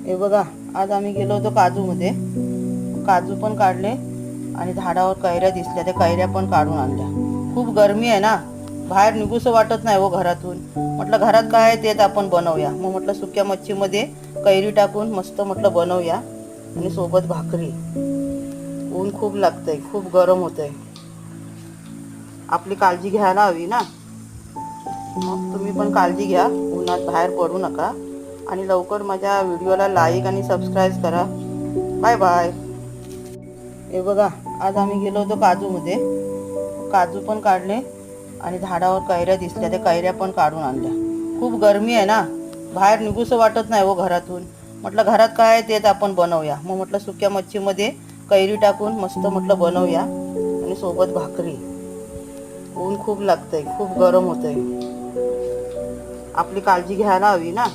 हे बघा, आज आम्ही गेलो होतो काजूमध्ये. काजू पण काढले आणि झाडावर कैऱ्या दिसल्या, त्या कैऱ्या पण काढून आणल्या. खूप गरमी आहे ना, बाहेर निघूसं वाटत नाही हो घरातून. म्हटलं घरात काय आहे तेच आपण बनवूया. मग म्हटलं सुक्या मच्छीमध्ये कैरी टाकून मस्त म्हटलं बनवूया आणि सोबत भाकरी. ऊन खूप लागतंय, खूप गरम होतंय. आपली काळजी घ्यायला हवी ना. मग तुम्ही पण काळजी घ्या, उन्हात बाहेर पडू नका आणि लवकर माझ्या व्हिडिओला लाईक आणि सबस्क्राईब करा. Bye bye. हे बघा, आज आम्ही गेलो होतो काजूमध्ये. काजू पण काढले आणि झाडावर कैऱ्या दिसल्या, त्या कैऱ्या पण काढून आणल्या. खूप गरमी आहे ना, बाहेर निघूसं वाटत नाही हो घरातून. म्हटलं घरात काय आहे तेच आपण बनवूया. मग म्हटलं सुक्या मच्छीमध्ये कैरी टाकून मस्त म्हटलं बनवूया आणि सोबत भाकरी. ऊन खूप लागतंय, खूप गरम होतंय. आपली काळजी घ्यायला हवी ना.